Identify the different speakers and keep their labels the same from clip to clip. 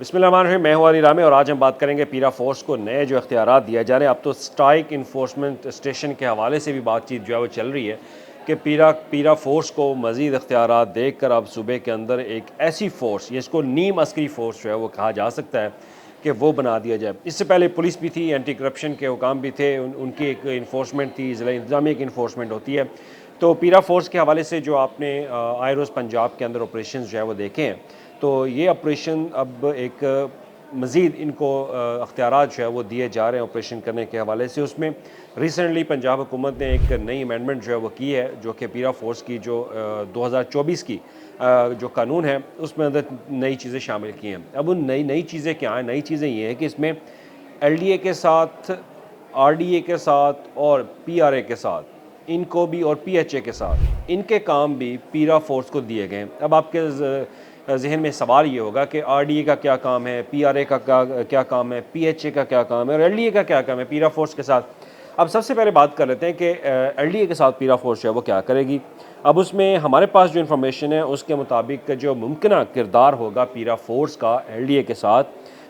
Speaker 1: बिस्मिल्लाहिर्रहमानिर्रहीम। मैं हूं अली रामी और आज हम बात करेंगे पीरा फोर्स को नए जो इख्तियारात दिए जा रहे हैं। अब तो स्ट्राइक इन्फोर्समेंट स्टेशन के हवाले से भी बातचीत जो है वो चल रही है कि पीरा फोर्स को मज़ीद इख्तियारात देकर अब सूबे के अंदर एक ऐसी फ़ोर्स, जिसको नीम अस्करी फ़ोर्स जो है वो कहा जा सकता है, कि वो बना दिया जाए। इससे पहले पुलिस भी थी, एंटी करप्शन के हुकाम भी थे, उनकी एक इन्फोर्समेंट थी, ज़िला इंतज़ामिया की इन्फोर्समेंट होती है। तो पीरा फोर्स के हवाले से जो आपने आए रोज़ पंजाब के अंदर ऑपरेशन जो है वो देखे हैं, तो ये ऑपरेशन अब एक मज़ीद इनको अख्तियारात जो है वो दिए जा रहे हैं ऑपरेशन करने के हवाले से। उसमें रिसेंटली पंजाब हुकूमत ने एक नई अमेंडमेंट जो है वो की है, जो कि पीरा फोर्स की जो 2024 की जो कानून है उसमें अंदर नई चीज़ें शामिल की हैं। अब उन नई नई चीज़ें क्या हैं? नई चीज़ें ये हैं कि इसमें एलडीए के साथ, आरडीए के साथ और पीआरए के साथ, इनको भी, और पीएचए के साथ, इनके काम भी पीरा फोर्स को दिए गए हैं। अब आपके जहन में सवाल ये होगा कि आरडीए का क्या काम है, पीआरए का क्या काम है, पीएचए का क्या काम है और एलडीए का क्या काम है पीरा फोर्स के साथ। अब सबसे पहले बात कर लेते हैं कि एलडीए के साथ पीरा फोर्स जो है वो क्या करेगी। अब उसमें हमारे पास जो इन्फॉर्मेशन है उसके मुताबिक जो मुमकिन किरदार होगा पीरा फोर्स का एलडीए के साथ,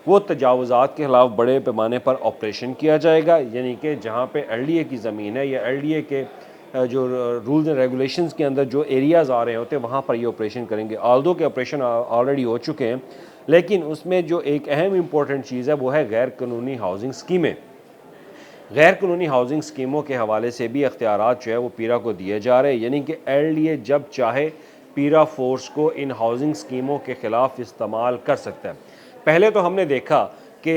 Speaker 1: वो तजावुज़ात के ख़िलाफ़ बड़े पैमाने पर ऑपरेशन किया जाएगा। यानी कि जहाँ पे एलडीए की ज़मीन है या एलडीए के जो रूल्स एंड रेगुलेशंस के अंदर जो एरियाज़ आ रहे होते हैं वहाँ पर ये ऑपरेशन करेंगे। ऑल्दो के ऑपरेशन ऑलरेडी हो चुके हैं, लेकिन उसमें जो एक अहम इम्पॉर्टेंट चीज़ है वो है गैर कानूनी हाउसिंग स्कीमें। गैर कानूनी हाउसिंग स्कीमों के हवाले से भी अख्तियारात जो है वो पीरा को दिए जा रहे हैं। यानी कि एलडीए जब चाहे पीरा फोर्स को इन हाउसिंग स्कीमों के ख़िलाफ़ इस्तेमाल कर सकता है। पहले तो हमने देखा कि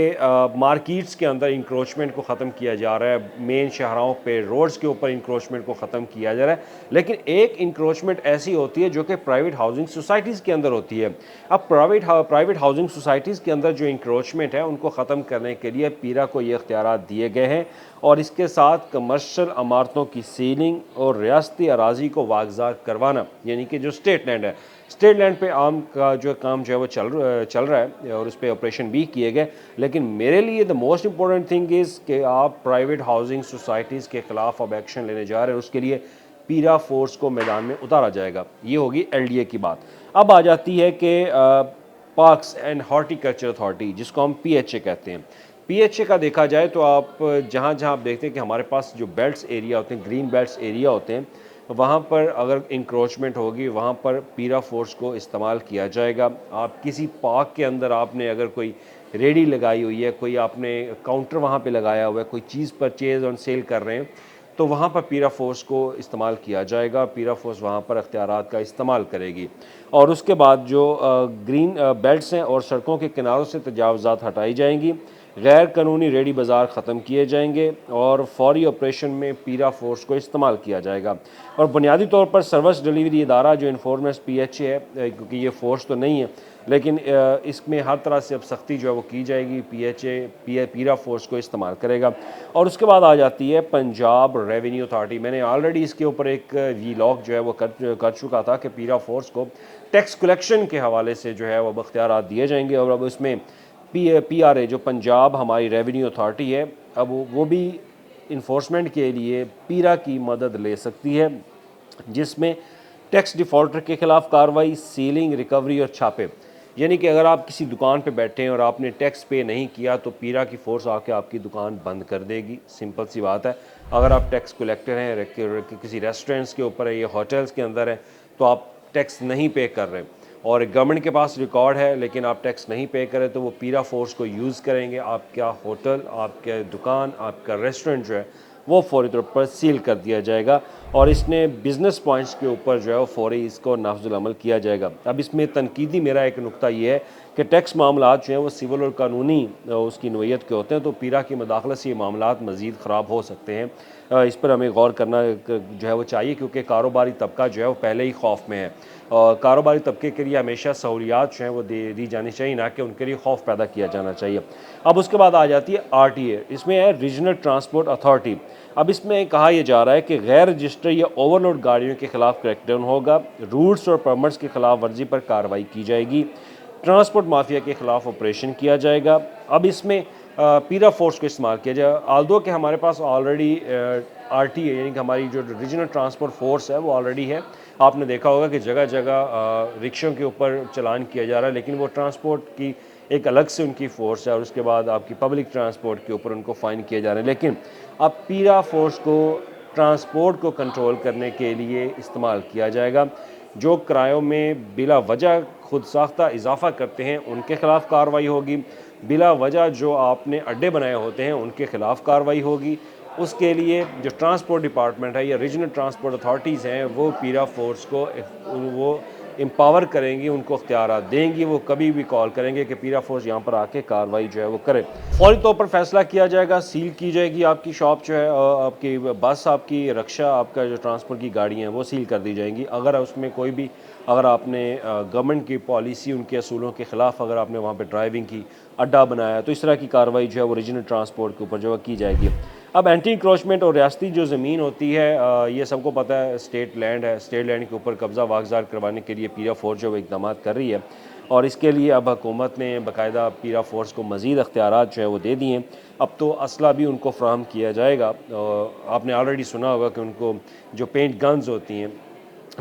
Speaker 1: मार्केट्स के अंदर इंक्रोचमेंट को ख़त्म किया जा रहा है, मेन शहरों पे रोड्स के ऊपर इंक्रोचमेंट को ख़त्म किया जा रहा है, लेकिन एक इंक्रोचमेंट ऐसी होती है जो कि प्राइवेट हाउसिंग सोसाइटीज़ के अंदर होती है। अब प्राइवेट हाउसिंग सोसाइटीज़ के अंदर जो इंक्रोचमेंट है उनको ख़त्म करने के लिए पीरा को ये इख्तियारात दिए गए हैं, और इसके साथ कमर्शल इमारतों की सीलिंग और रियासती अराजी को वागज़ार करवाना, यानी कि जो स्टेट लैंड है, स्टेट लैंड पे आम का जो काम जो है वो चल रहा है और उस पर ऑपरेशन भी किए गए। लेकिन मेरे लिए the most important thing is कि आप प्राइवेट हाउसिंग सोसाइटीज़ के ख़िलाफ़ अब एक्शन लेने जा रहे हैं, उसके लिए पीरा फोर्स को मैदान में उतारा जाएगा। ये होगी एलडीए की बात। अब आ जाती है कि पार्क्स एंड हॉर्टिकल्चर अथॉरिटी, जिसको हम पीएचए कहते हैं। पीएचए का देखा जाए तो आप जहाँ जहाँ आप देखते हैं कि हमारे पास जो बेल्ट्स एरिया होते हैं, ग्रीन बेल्ट्स एरिया होते हैं, वहाँ पर अगर इंक्रोचमेंट होगी वहाँ पर पीरा फोर्स को इस्तेमाल किया जाएगा। आप किसी पार्क के अंदर आपने अगर कोई रेडी लगाई हुई है, कोई आपने काउंटर वहाँ पे लगाया हुआ है, कोई चीज़ परचेज़ और सेल कर रहे हैं, तो वहाँ पर पीरा फोर्स को इस्तेमाल किया जाएगा। पीरा फोर्स वहाँ पर अख्तियारात का इस्तेमाल करेगी, और उसके बाद जो ग्रीन बेल्ट्स हैं और सड़कों के किनारों से तजावज़ात हटाई जाएंगी, गैर कानूनी रेडी बाज़ार ख़त्म किए जाएंगे और फौरी ऑपरेशन में पीरा फोर्स को इस्तेमाल किया जाएगा। और बुनियादी तौर पर सर्विस डिलीवरी इदारा जो इन्फोर्समेंट पीएचए है, क्योंकि ये फोर्स तो नहीं है, लेकिन इसमें हर तरह से अब सख्ती जो है वो की जाएगी। पीरा फोर्स को इस्तेमाल करेगा। और उसके बाद आ जाती है पंजाब रेवेन्यू अथॉरिटी। मैंने ऑलरेडी इसके ऊपर एक वीलॉग जो है वो कर चुका था कि पीरा फोर्स को टैक्स कलेक्शन के हवाले से जो है वो अख्तियारात दिए जाएंगे, और अब उसमें पीआरए जो पंजाब हमारी रेवेन्यू अथॉरिटी है, अब वो भी इन्फोर्समेंट के लिए पीरा की मदद ले सकती है, जिसमें टैक्स डिफ़ॉल्टर के ख़िलाफ़ कार्रवाई, सीलिंग, रिकवरी और छापे। यानी कि अगर आप किसी दुकान पे बैठे हैं और आपने टैक्स पे नहीं किया तो पीरा की फ़ोर्स आके आपकी दुकान बंद कर देगी। सिंपल सी बात है। अगर आप टैक्स कलेक्टर हैं, किसी रेस्टोरेंट्स के ऊपर है या होटल्स के अंदर हैं, तो आप टैक्स नहीं पे कर रहे और गवर्नमेंट के पास रिकॉर्ड है लेकिन आप टैक्स नहीं पे करें, तो वो पीरा फोर्स को यूज़ करेंगे। आपका होटल, आपके दुकान, आपका रेस्टोरेंट जो है वो फौरी तौर पर सील कर दिया जाएगा, और इसने बिज़नेस पॉइंट्स के ऊपर जो है वो फौरी इसको नाफजुल अमल किया जाएगा। अब इसमें तनकीदी मेरा एक नुक्ता ये है कि टैक्स मामलात जो हैं वो सिविल और कानूनी उसकी नोयत के होते हैं, तो पीरा की मदाखलत से ये मामलात मज़ीद ख़राब हो सकते हैं। इस पर हमें गौर करना जो है वो चाहिए, क्योंकि कारोबारी तबका जो है वो पहले ही खौफ में है, और कारोबारी तबके के लिए हमेशा सहूलियात जो हैं वो दी जानी चाहिए, ना कि उनके लिए खौफ पैदा किया जाना चाहिए। अब उसके बाद आ जाती है आरटीए, इसमें है रीजनल ट्रांसपोर्ट अथॉरिटी। अब इसमें कहा यह जा रहा है कि गैर रजिस्टर्ड या ओवरलोड गाड़ियों के खिलाफ क्रैकडाउन होगा, रूल्स और परमिट्स की खिलाफ वर्जी पर कार्रवाई की जाएगी, ट्रांसपोर्ट माफिया के खिलाफ ऑपरेशन किया जाएगा। अब इसमें पीरा फोर्स को इस्तेमाल किया जाए, आल्दो कि हमारे पास ऑलरेडी आरटीए यानी कि हमारी जो रीजनल ट्रांसपोर्ट फोर्स है वो ऑलरेडी है। आपने देखा होगा कि जगह जगह रिक्शों के ऊपर चलान किया जा रहा है, लेकिन वो ट्रांसपोर्ट की एक अलग से उनकी फ़ोर्स है और उसके बाद आपकी पब्लिक ट्रांसपोर्ट के ऊपर उनको फ़ाइन किए जा रहे हैं। लेकिन अब पीरा फ़ोर्स को ट्रांसपोर्ट को कंट्रोल करने के लिए इस्तेमाल किया जाएगा। जो किरायों में बिला वजह खुद साख्ता इजाफ़ा करते हैं उनके ख़िलाफ़ कार्रवाई होगी। बिला वजह जो आपने अड्डे बनाए होते हैं उनके ख़िलाफ़ कार्रवाई होगी। उसके लिए जो ट्रांसपोर्ट डिपार्टमेंट है या रीजनल ट्रांसपोर्ट अथॉरिटीज़ हैं वो पीरा फ़ोर्स को वो एम्पावर करेंगी, उनको इख्तियारात देंगी। वो कभी भी कॉल करेंगे कि पीरा फ़ोर्स यहाँ पर आके कार्रवाई जो है वो करे। फ़ौरी तौर पर फैसला किया जाएगा, सील की जाएगी आपकी शॉप जो है, आपकी बस, आपकी रक्षा, आपका जो ट्रांसपोर्ट की गाड़ियाँ हैं वो सील कर दी जाएंगी। अगर उसमें कोई भी, अगर आपने गवर्नमेंट की पॉलिसी, उनके असूलों के ख़िलाफ़ अगर आपने वहाँ पर ड्राइविंग की, अड्डा बनाया, तो इस तरह की कार्रवाई जो है वो रीजनल ट्रांसपोर्ट के ऊपर जो है की जाएगी। अब एंटी इंक्रोचमेंट और रियासती जो ज़मीन होती है, ये सबको पता है स्टेट लैंड है। स्टेट लैंड के ऊपर कब्ज़ा वागज़ार करवाने के लिए पीरा फ़ोर्स जो है इक़दाम कर रही है और इसके लिए अब हुकूमत ने बाकायदा पीरा फ़ोर्स को मज़ीद अख्तियारात जो है वो दे दिए हैं। अब तो असला भी उनको फ़राहम किया जाएगा। आपने ऑलरेडी सुना होगा कि उनको जो पेंट गन्स होती हैं,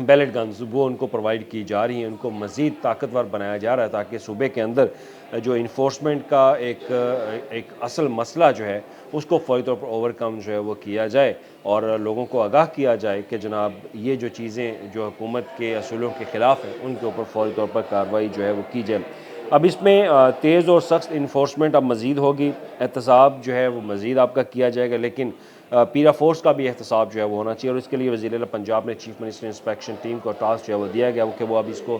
Speaker 1: बैलेट गन्स, वो उनको प्रोवाइड की जा रही हैं। उनको मज़ीद ताकतवर बनाया जा रहा है ताकि सूबे के अंदर जो इन्फोर्समेंट का एक असल मसला जो है उसको फ़ौरी तौर पर ओवरकम जो है वो किया जाए और लोगों को आगाह किया जाए कि जनाब ये जो चीज़ें जो हुकूमत के असूलों के ख़िलाफ़ हैं उनके ऊपर फ़ौरी तौर पर कार्रवाई जो है वो की जाए। अब इसमें तेज़ और सख्त इन्फोर्समेंट अब मज़ीद होगी, एहतसाब जो है वो मज़ीद आपका किया जाएगा। लेकिन पीरा फ़ोर्स का भी एहतसाब जो है वो होना चाहिए और इसके लिए वज़ीर-ए-आला पंजाब ने चीफ मिनिस्टर इंस्पेक्शन टीम को टास्क जो है वो दिया गया कि वो अब इसको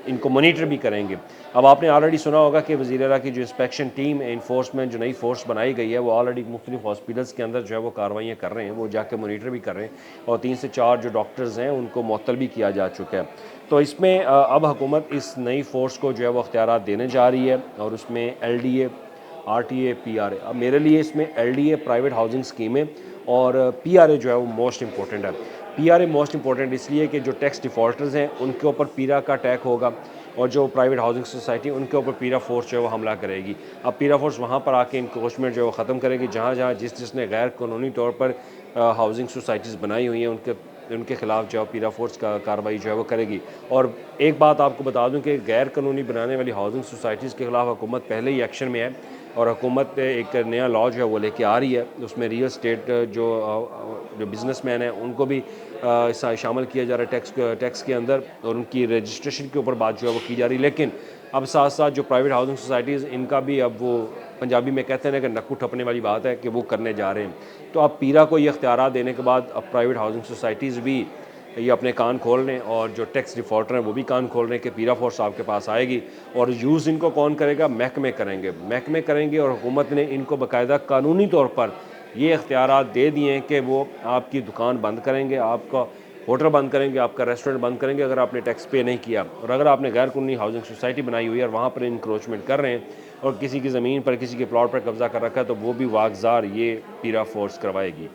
Speaker 1: इनको मॉनिटर भी करेंगे। अब आपने ऑलरेडी सुना होगा कि वज़ीर-ए-आला की जो इंस्पेक्शन टीम है, इन्फोर्समेंट जो नई फ़ोर्स बनाई गई है, वो ऑलरेडी मुख्तलिफ हॉस्पिटल्स के अंदर जो है वो कार्रवाइयाँ कर रहे हैं, वो जाके मॉनिटर भी कर रहे हैं और 3 से 4 जो डॉक्टर्स हैं उनको मुअत्तल भी किया जा चुका है। तो इसमें अब हुकूमत इस नई फ़ोर्स को जो है वो अख्तियारात देने जा रही है और उसमें एलडीए, आरटीए, पीआरए। अब मेरे लिए इसमें एलडीए प्राइवेट हाउसिंग स्कीम है और पीआरए जो है वो मोस्ट इंपॉर्टेंट है। पीआरए मोस्ट इंपॉर्टेंट इसलिए कि जो टैक्स डिफ़ॉल्टर्स हैं उनके ऊपर पीरा का टैक होगा और जो प्राइवेट हाउसिंग सोसाइटी उनके ऊपर पीरा फ़ोर्स जो है वो हमला करेगी। अब पीरा फ़ोर्स वहाँ पर आके इंक्रोचमेंट जो है वो ख़त्म करेगी, जहाँ जिसने गैर कानूनी तौर पर हाउसिंग सोसाइटीज़ बनाई हुई हैं उनके ख़िलाफ़ जो है पीरा फ़ोर्स का कार्रवाई जो है वो करेगी। और एक बात आपको बता दूं कि गैर कानूनी बनाने वाली हाउसिंग सोसाइटीज़ के ख़िलाफ़ हुकूमत पहले ही एक्शन में है और हुकूमत एक नया लॉ जो है वो लेके आ रही है। उसमें रियल स्टेट जो बिज़नेसमैन हैं उनको भी शामिल किया जा रहा है टैक्स के अंदर और उनकी रजिस्ट्रेशन के ऊपर बात जो है वो की जा रही है। लेकिन अब साथ साथ जो प्राइवेट हाउसिंग सोसाइटीज़, इनका भी अब वो पंजाबी में कहते हैं ना कि नक्कू ठपने वाली बात है कि वो करने जा रहे हैं। तो अब पीरा को ये इख्तियारात देने के बाद अब प्राइवेट हाउसिंग सोसाइटीज़ भी ये अपने कान खोल रहे हैं और जो टैक्स डिफ़ॉल्टर हैं वो भी कान खोल रहे हैं कि पीरा फ़ोर्स आपके पास आएगी और यूज़ इनको कौन करेगा? महकमे करेंगे और हुकूमत ने इनको बाकायदा कानूनी तौर पर ये इख्तियारात दे दिए हैं कि वो आपकी दुकान बंद करेंगे, आपका होटल बंद करेंगे, आपका रेस्टोरेंट बंद करेंगे अगर आपने टैक्स पे नहीं किया। और अगर आपने गैर कानूनी हाउसिंग सोसाइटी बनाई हुई है और वहाँ पर इंक्रोचमेंट कर रहे हैं और किसी की ज़मीन पर, किसी के प्लॉट पर कब्ज़ा कर रखा है, तो वो भी वागज़ार ये पीरा फ़ोर्स करवाएगी।